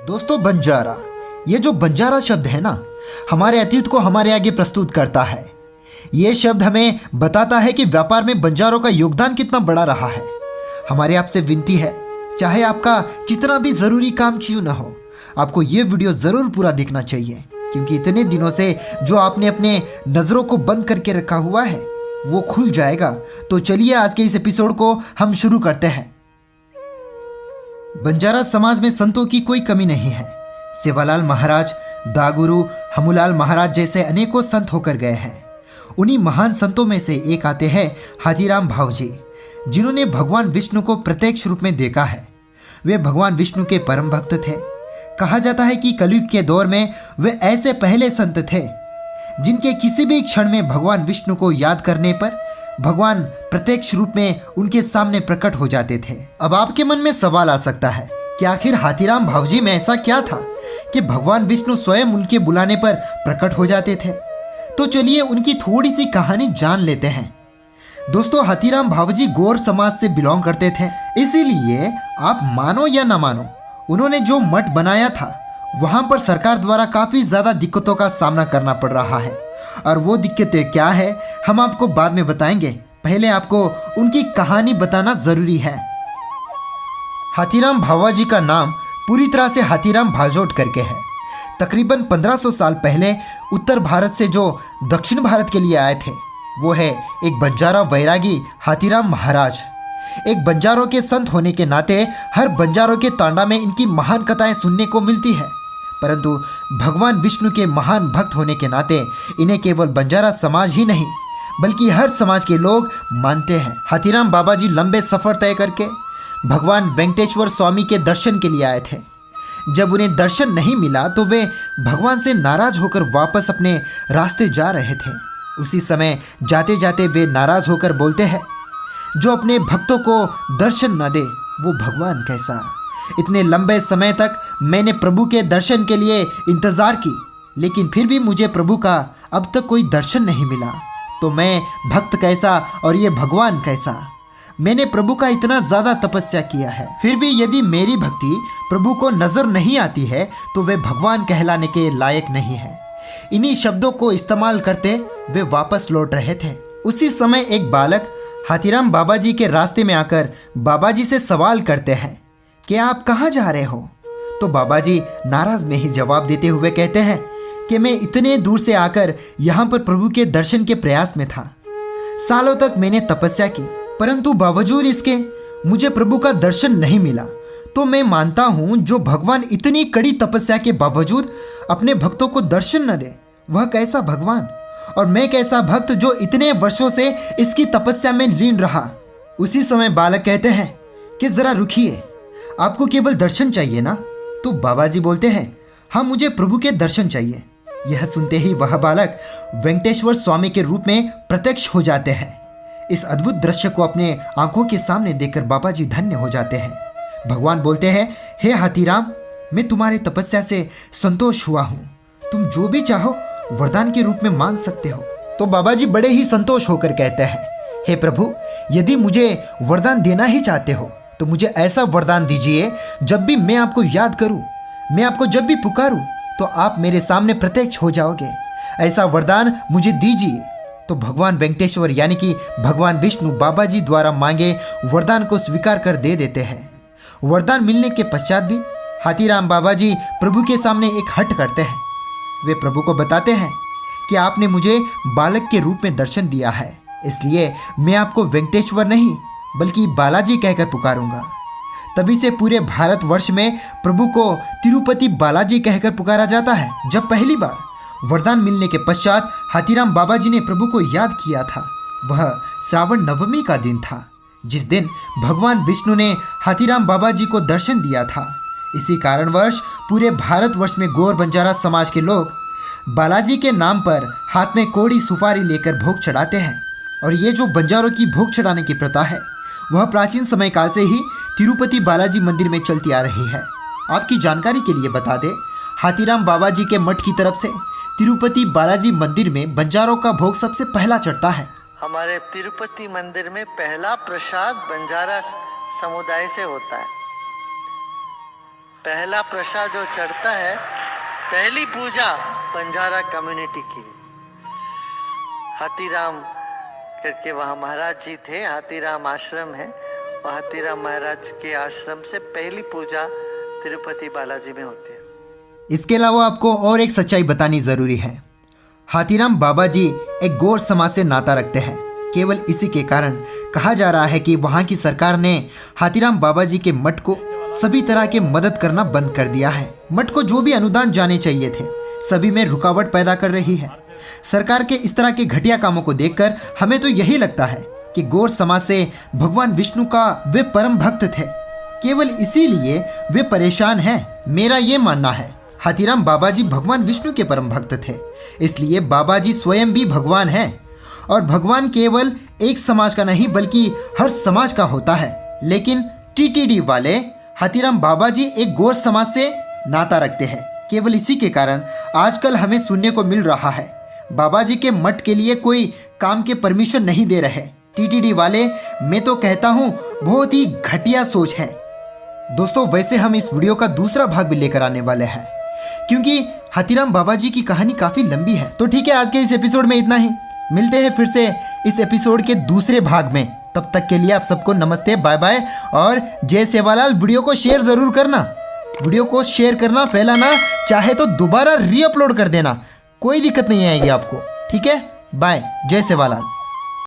दोस्तों, बंजारा, ये जो बंजारा शब्द है ना, हमारे अतीत को हमारे आगे प्रस्तुत करता है। ये शब्द हमें बताता है कि व्यापार में बंजारों का योगदान कितना बड़ा रहा है। हमारे आपसे विनती है, चाहे आपका कितना भी ज़रूरी काम क्यों ना हो, आपको ये वीडियो ज़रूर पूरा देखना चाहिए, क्योंकि इतने दिनों से जो आपने अपने नज़रों को बंद करके रखा हुआ है वो खुल जाएगा। तो चलिए आज के इस एपिसोड को हम शुरू करते हैं। बंजारा समाज में संतों की कोई कमी नहीं है। सेवालाल महाराज, दागुरु, हमूलाल महाराज जैसे अनेकों संत होकर गए हैं। उन्हीं महान संतों में से एक आते हैं हाथीराम भावजी, जिन्होंने भगवान विष्णु को प्रत्यक्ष रूप में देखा है। वे भगवान विष्णु के परम भक्त थे। कहा जाता है कि कलयुग के दौर में वे ऐसे पहले संत थे जिनके किसी भी क्षण में भगवान विष्णु को याद करने पर भगवान प्रत्यक्ष रूप में उनके सामने प्रकट हो जाते थे। अब आपके मन में सवाल आ सकता है कि आखिर हाथीराम भावजी में ऐसा क्या था कि भगवान विष्णु स्वयं उनके बुलाने पर प्रकट हो जाते थे। तो चलिए उनकी थोड़ी सी कहानी जान लेते हैं। दोस्तों, हाथीराम भावजी गौर समाज से बिलोंग करते थे, इसीलिए आप मानो या ना मानो, उन्होंने जो मठ बनाया था वहां पर सरकार द्वारा काफी ज्यादा दिक्कतों का सामना करना पड़ रहा है। और वो दिक्कतें क्या है हम आपको बाद में बताएंगे। पहले आपको उनकी कहानी बताना जरूरी है। हाथीराम भावाजी का नाम पूरी तरह से हाथीराम भाजोट करके है। तकरीबन 1500 साल पहले उत्तर भारत से जो दक्षिण भारत के लिए आए थे वो है एक बंजारा वैरागी हाथीराम महाराज। एक बंजारों के संत होने के नाते हर बंजारों के तांडा में इनकी महान कथाएं सुनने को मिलती है, परंतु भगवान विष्णु के महान भक्त होने के नाते इन्हें केवल बंजारा समाज ही नहीं बल्कि हर समाज के लोग मानते हैं। हाथीराम बाबा जी लंबे सफ़र तय करके भगवान वेंकटेश्वर स्वामी के दर्शन के लिए आए थे। जब उन्हें दर्शन नहीं मिला तो वे भगवान से नाराज होकर वापस अपने रास्ते जा रहे थे। उसी समय जाते जाते वे नाराज होकर बोलते हैं, जो अपने भक्तों को दर्शन न दे वो भगवान कैसा। इतने लंबे समय तक मैंने प्रभु के दर्शन के लिए इंतज़ार की, लेकिन फिर भी मुझे प्रभु का अब तक कोई दर्शन नहीं मिला, तो मैं भक्त कैसा और ये भगवान कैसा। मैंने प्रभु का इतना ज़्यादा तपस्या किया है, फिर भी यदि मेरी भक्ति प्रभु को नज़र नहीं आती है तो वे भगवान कहलाने के लायक नहीं है। इन्हीं शब्दों को इस्तेमाल करते वे वापस लौट रहे थे। उसी समय एक बालक हाथीराम बाबा जी के रास्ते में आकर बाबा जी से सवाल करते हैं कि आप कहाँ जा रहे हो। तो बाबा जी नाराज में ही जवाब देते हुए कहते हैं कि मैं इतने दूर से आकर यहाँ पर प्रभु के दर्शन के प्रयास में था। सालों तक मैंने तपस्या की, परंतु बावजूद इसके मुझे प्रभु का दर्शन नहीं मिला। तो मैं मानता हूँ जो भगवान इतनी कड़ी तपस्या के बावजूद अपने भक्तों को दर्शन न दे वह कैसा भगवान, और मैं कैसा भक्त जो इतने वर्षों से इसकी तपस्या में लीन रहा। उसी समय बालक कहते हैं कि जरा रुकिए, आपको केवल दर्शन चाहिए ना। तो बाबा जी बोलते हैं, हाँ मुझे प्रभु के दर्शन चाहिए। यह सुनते ही वह बालक वेंकटेश्वर स्वामी के रूप में प्रत्यक्ष हो जाते हैं। इस अद्भुत दृश्य को अपने आंखों के सामने देखकर बाबा जी धन्य हो जाते हैं। भगवान बोलते हैं, हे हाथीराम, मैं तुम्हारी तपस्या से संतोष हुआ हूँ, तुम जो भी चाहो वरदान के रूप में मांग सकते हो। तो बाबा जी बड़े ही संतोष होकर कहते हैं, हे प्रभु, यदि मुझे वरदान देना ही चाहते हो तो मुझे ऐसा वरदान दीजिए जब भी मैं आपको याद करूं, मैं आपको जब भी पुकारूं तो आप मेरे सामने प्रत्यक्ष हो जाओगे। ऐसा वरदान मुझे दीजिए। तो भगवान वेंकटेश्वर यानी कि भगवान विष्णु बाबा जी द्वारा मांगे वरदान को स्वीकार कर दे देते हैं। वरदान मिलने के पश्चात भी हाथीराम बाबा जी प्रभु के सामने एक हट करते हैं। वे प्रभु को बताते हैं कि आपने मुझे बालक के रूप में दर्शन दिया है, इसलिए मैं आपको वेंकटेश्वर नहीं बल्कि बालाजी कहकर पुकारूंगा। तभी से पूरे भारतवर्ष में प्रभु को तिरुपति बालाजी कहकर पुकारा जाता है। जब पहली बार वरदान मिलने के पश्चात हाथीराम बाबा जी ने प्रभु को याद किया था, वह श्रावण नवमी का दिन था, जिस दिन भगवान विष्णु ने हाथीराम बाबा जी को दर्शन दिया था। इसी कारणवश पूरे भारतवर्ष में गौर बंजारा समाज के लोग बालाजी के नाम पर हाथ में कोड़ी सुपारी लेकर भोग चढ़ाते हैं। और ये जो बंजारों की भोग चढ़ाने की प्रथा है वह प्राचीन समय काल से ही तिरुपति बालाजी मंदिर में चलती आ रही है। आपकी जानकारी के लिए बता दें, हाथीराम बाबा जी के मठ की तरफ से तिरुपति बालाजी मंदिर में बंजारों का भोग सबसे पहला चढ़ता है। हमारे तिरुपति मंदिर में पहला प्रसाद बंजारा समुदाय से होता है। पहला प्रसाद जो चढ़ता है, पहली पूजा बंजारा कम्युनिटी की। हाथीराम करके वहाँ महाराज जी थे, हाथीराम आश्रम है, और हाथीराम महाराज के आश्रम से पहली पूजा तिरुपति बालाजी में होती है। इसके अलावा आपको और एक सच्चाई बतानी ज़रूरी है। हाथीराम बाबा जी एक गौर समाज से नाता रखते हैं। केवल इसी के कारण कहा जा रहा है कि वहाँ की सरकार ने हाथीराम बाबा जी के मठ को सभी तरह के मदद करना बंद कर दिया है। मठ को जो भी अनुदान जाने चाहिए थे, सभी में रुकावट पैदा कर रही है। सरकार के इस तरह के घटिया कामों को देखकर हमें तो यही लगता है कि गौर समाज से भगवान विष्णु का वे परम भक्त थे, केवल इसीलिए वे परेशान हैं। मेरा ये मानना है, हाथीराम बाबा जी भगवान विष्णु के परम भक्त थे, इसलिए बाबा जी स्वयं भी भगवान हैं। और भगवान केवल एक समाज का नहीं बल्कि हर समाज का होता है। लेकिन टीटीडी वाले हाथीराम बाबा जी एक गौर समाज से नाता रखते हैं। केवल इसी के कारण आजकल हमें सुनने को मिल रहा है बाबा जी के मठ के लिए कोई काम के परमिशन नहीं दे रहे। टीटीडी वाले, मैं तो कहता हूँ, बहुत ही घटिया सोच है। दोस्तों, वैसे हम इस वीडियो का दूसरा भाग भी लेकर आने वाले हैं, क्योंकि हाथीराम बाबा जी की कहानी काफ़ी लंबी है। तो ठीक है, आज के इस एपिसोड में इतना ही। मिलते हैं फिर से इस एपिसोड के दूसरे भाग में। तब तक के लिए आप सबको नमस्ते, बाय बाय और जय सेवालाल। वीडियो को शेयर ज़रूर करना, वीडियो को शेयर करना, फैलाना, चाहे तो दोबारा रीअपलोड कर देना, कोई दिक्कत नहीं आएगी आपको। ठीक है, बाय, जय सेवालाल।